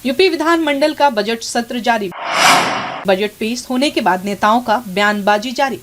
UP विधानमंडल का budget सत्र जारी। बजट पेश होने के बाद नेताओं का बयानबाजी जारी।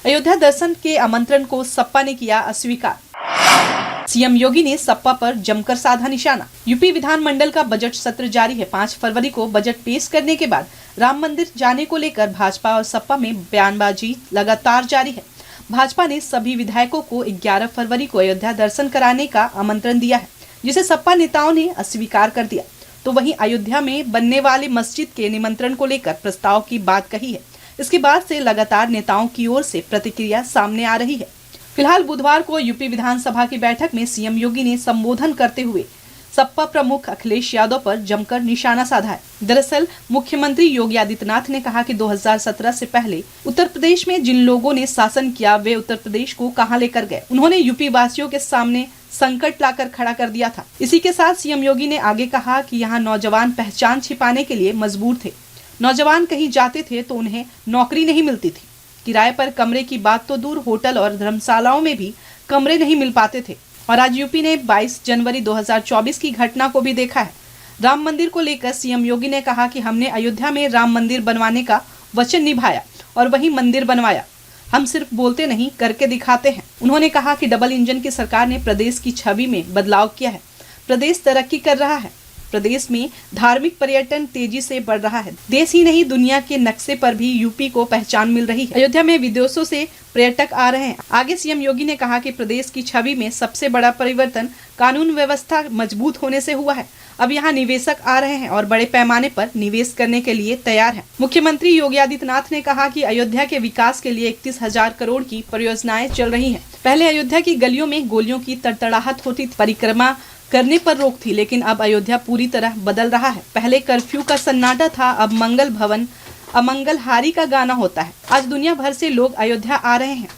अयोध्या दर्शन के आमंत्रण को सपा ने किया अस्वीकार। सीएम योगी ने सपा पर जमकर साधा निशाना। यूपी विधानमंडल का बजट सत्र जारी है। 5 फरवरी को बजट पेश करने के बाद राम मंदिर जाने को लेकर भाजपा और सपा में बयानबाजी लगातार जारी है। भाजपा ने सभी विधायकों को 11 फरवरी को अयोध्या दर्शन कराने का आमंत्रण दिया है, जिसे सपा नेताओं ने अस्वीकार कर दिया। तो वहीं अयोध्या में बनने वाली मस्जिद के निमंत्रण को लेकर प्रस्ताव की बात कही है। इसके बाद से लगातार नेताओं की ओर से प्रतिक्रिया सामने आ रही है। फिलहाल बुधवार को यूपी विधानसभा की बैठक में सीएम योगी ने संबोधन करते हुए सपा प्रमुख अखिलेश यादव पर जमकर निशाना साधा है। दरअसल मुख्यमंत्री योगी आदित्यनाथ ने कहा कि 2017 से पहले उत्तर प्रदेश में जिन लोगों ने शासन किया वे उत्तर प्रदेश को कहां लेकर गए। उन्होंने यूपी वासियों के सामने संकट लाकर खड़ा कर दिया था। इसी के साथ सीएम योगी ने आगे कहा कि यहाँ नौजवान पहचान छिपाने के लिए मजबूर थे। नौजवान कहीं जाते थे तो उन्हें नौकरी नहीं मिलती थी। किराए पर कमरे की बात तो दूर, होटल और धर्मशालाओं में भी कमरे नहीं मिल पाते थे। और आज यूपी ने 22 जनवरी 2024 की घटना को भी देखा है। राम मंदिर को लेकर सीएम योगी ने कहा कि हमने अयोध्या में राम मंदिर बनवाने का वचन निभाया और वही मंदिर बनवाया। हम सिर्फ बोलते नहीं, करके दिखाते हैं। उन्होंने कहा कि डबल इंजन की सरकार ने प्रदेश की छवि में बदलाव किया है। प्रदेश तरक्की कर रहा है। प्रदेश में धार्मिक पर्यटन तेजी से बढ़ रहा है। देश ही नहीं, दुनिया के नक्शे पर भी यूपी को पहचान मिल रही है। अयोध्या में विदेशों से पर्यटक आ रहे हैं। आगे सीएम योगी ने कहा कि प्रदेश की छवि में सबसे बड़ा परिवर्तन कानून व्यवस्था मजबूत होने से हुआ है। अब यहाँ निवेशक आ रहे हैं और बड़े पैमाने पर निवेश करने के लिए तैयार हैं। मुख्यमंत्री योगी आदित्यनाथ ने कहा कि अयोध्या के विकास के लिए 31,000 करोड़ की परियोजनाएं चल रही हैं। पहले अयोध्या की गलियों में गोलियों की तड़तड़ाहट होती थी, परिक्रमा करने पर रोक थी, लेकिन अब अयोध्या पूरी तरह बदल रहा है। पहले कर्फ्यू का सन्नाटा था, अब मंगल भवन अमंगल हारी का गाना होता है। आज दुनिया भर से लोग अयोध्या आ रहे हैं।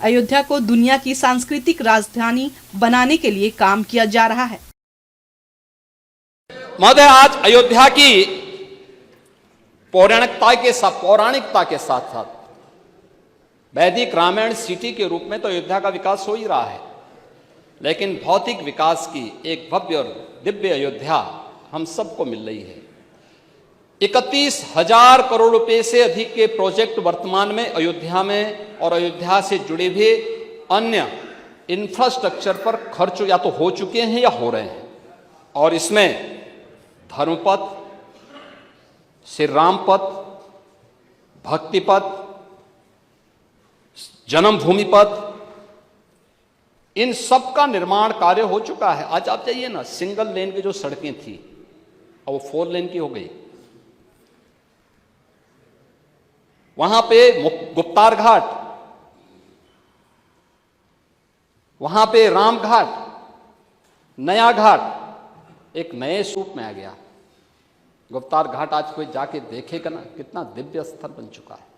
अयोध्या को दुनिया की सांस्कृतिक राजधानी बनाने के लिए काम किया जा रहा है। महोदय, आज अयोध्या की पौराणिकता के साथ साथ वैदिक रामायण सिटी के रूप में तो अयोध्या का विकास हो ही रहा है, लेकिन भौतिक विकास की एक भव्य और दिव्य अयोध्या हम सबको मिल रही है। 31,000 करोड़ रुपए से अधिक के प्रोजेक्ट वर्तमान में अयोध्या में और अयोध्या से जुड़े हुए अन्य इंफ्रास्ट्रक्चर पर खर्च या तो हो चुके हैं या हो रहे हैं। और इसमें धर्मपथ, श्री राम पथ, भक्ति पथ, जन्मभूमि पथ, इन सब का निर्माण कार्य हो चुका है। आज आप जाइए ना, सिंगल लेन की जो सड़कें थी अब वो 4 लेन की हो गई। वहां पे गुप्तार घाट, वहां पे राम घाट, नया घाट एक नए स्वरूप में आ गया। गुप्तार घाट आज कोई जाके देखेगा ना, कितना दिव्य स्थल बन चुका है।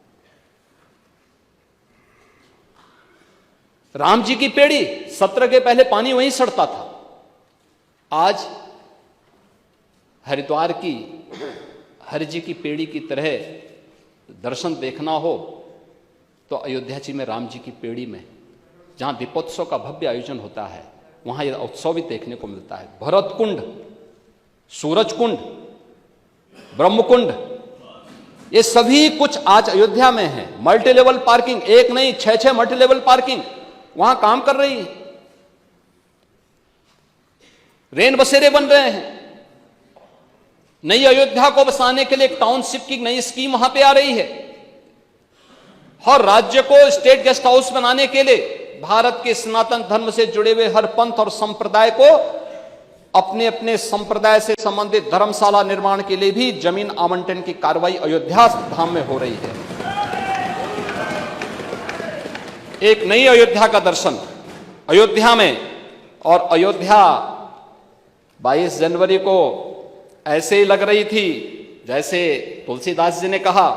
राम जी की पेड़ी, सत्र के पहले पानी वहीं सड़ता था। आज हरिद्वार की हरि जी की पेड़ी की तरह दर्शन देखना हो तो अयोध्या जी में राम जी की पेड़ी में, जहां दीपोत्सव का भव्य आयोजन होता है, वहां यह उत्सव भी देखने को मिलता है। भरत कुंड, सूरज कुंड, ब्रह्म कुंड, ये सभी कुछ आज अयोध्या में है। मल्टी लेवल पार्किंग, एक नहीं 6 मल्टी लेवल पार्किंग वहां काम कर रही है। रेन बसेरे बन रहे हैं। नई अयोध्या को बसाने के लिए एक टाउनशिप की नई स्कीम वहां पे आ रही है। हर राज्य को स्टेट गेस्ट हाउस बनाने के लिए भारत के सनातन धर्म से जुड़े हुए हर पंथ और संप्रदाय को अपने अपने संप्रदाय से संबंधित धर्मशाला निर्माण के लिए भी जमीन आवंटन की कार्रवाई अयोध्या धाम में हो रही है। एक नई अयोध्या का दर्शन अयोध्या में। और अयोध्या 22 जनवरी को ऐसे ही लग रही थी जैसे तुलसीदास जी ने कहा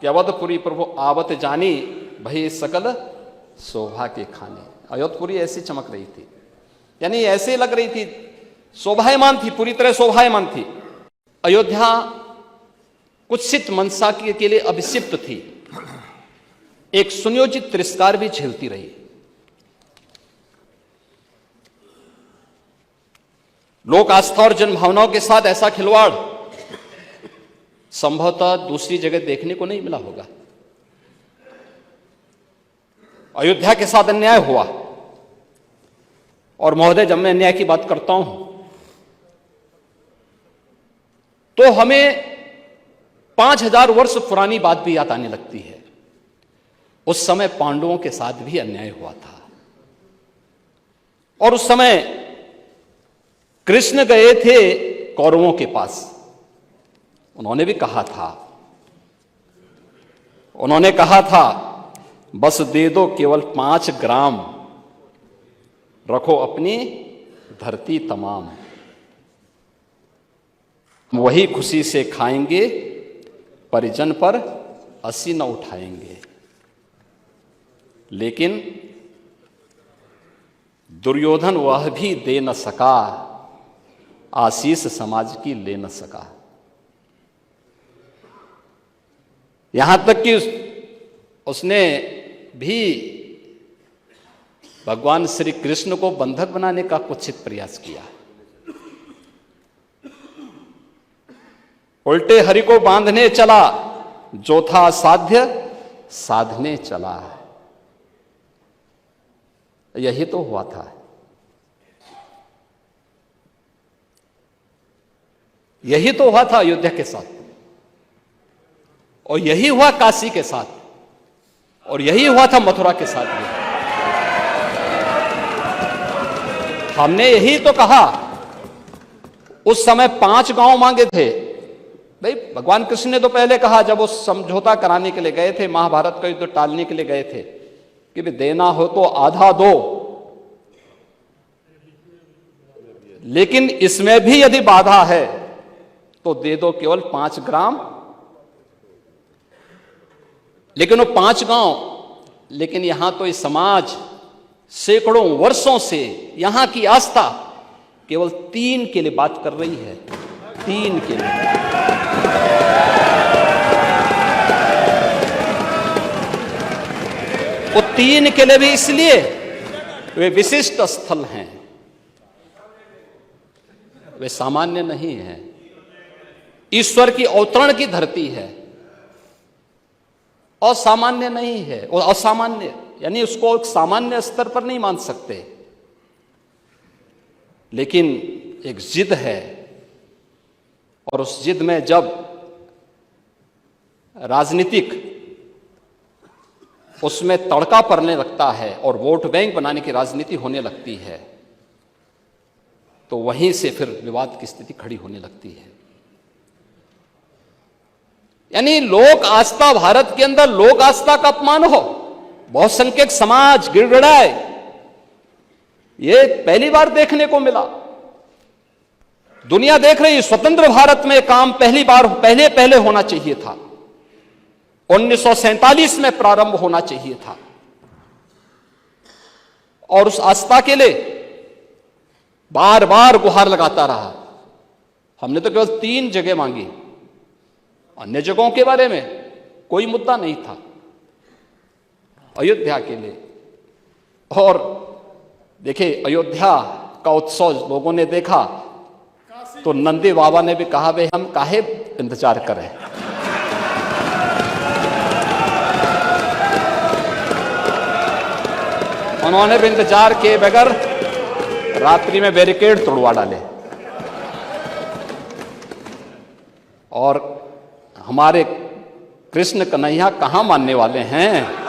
कि अवधपुरी प्रभु आवत जानी, भई सकल शोभा के खाने। अयोधपुरी ऐसी चमक रही थी, यानी ऐसे लग रही थी, शोभायमान थी, पूरी तरह शोभायमान थी। अयोध्या कुत्सित मनसा के लिए अभिषिक्त थी, एक सुनियोजित तिरस्कार भी झेलती रही। लोक आस्था और जन भावनाओं के साथ ऐसा खिलवाड़ संभवतः दूसरी जगह देखने को नहीं मिला होगा। अयोध्या के साथ अन्याय हुआ, और महोदय जब मैं अन्याय की बात करता हूं तो हमें 5000 वर्ष पुरानी बात भी याद आने लगती है। उस समय पांडवों के साथ भी अन्याय हुआ था, और उस समय कृष्ण गए थे कौरवों के पास। उन्होंने भी कहा था बस दे दो केवल 5 ग्राम, रखो अपनी धरती तमाम, वही खुशी से खाएंगे, परिजन पर हंसी न उठाएंगे। लेकिन दुर्योधन वह भी दे न सका, आशीष समाज की ले न सका। यहां तक कि उसने भी भगवान श्री कृष्ण को बंधक बनाने का कुत्सित प्रयास किया। उल्टे हरि को बांधने चला, जो था साध्य साधने चला। यही तो हुआ था। यही तो हुआ था अयोध्या के साथ, और यही हुआ काशी के साथ, और यही हुआ था मथुरा के साथ भी। हमने यही तो कहा, उस समय 5 गांव मांगे थे। भाई भगवान कृष्ण ने तो पहले कहा, जब वो समझौता कराने के लिए गए थे, महाभारत का युद्ध टालने के लिए गए थे, कि भाई देना हो तो आधा दो, लेकिन इसमें भी यदि बाधा है तो दे दो केवल 5 ग्राम। लेकिन वो 5 गांव, लेकिन यहां तो इस समाज सैकड़ों वर्षों से यहां की आस्था केवल 3 के लिए बात कर रही है। 3 के लिए। वो 3 के लिए भी इसलिए वे विशिष्ट स्थल हैं, वे सामान्य नहीं है। ईश्वर की अवतरण की धरती है, असामान्य नहीं है। और असामान्य यानी उसको एक सामान्य स्तर पर नहीं मान सकते, लेकिन एक जिद है, और उस जिद में जब राजनीतिक उसमें तड़का पड़ने लगता है और वोट बैंक बनाने की राजनीति होने लगती है, तो वहीं से फिर विवाद की स्थिति खड़ी होने लगती है। यानी लोक आस्था, भारत के अंदर लोक आस्था का अपमान हो, बहुसंख्यक समाज गिड़गिड़ाए, ये पहली बार देखने को मिला। दुनिया देख रही, स्वतंत्र भारत में काम पहले होना चाहिए था। 1947 में प्रारंभ होना चाहिए था, और उस आस्था के लिए बार बार गुहार लगाता रहा। हमने तो केवल 3 जगह मांगी, अन्य जगहों के बारे में कोई मुद्दा नहीं था। अयोध्या के लिए, और देखिए अयोध्या का उत्सव लोगों ने देखा तो नंदी बाबा ने भी कहा, भाई हम काहे इंतजार करें। उन्होंने भी इंतजार किए बगैर रात्रि में बैरिकेड तोड़वा डाले, और हमारे कृष्ण कन्हैया कहां मानने वाले हैं।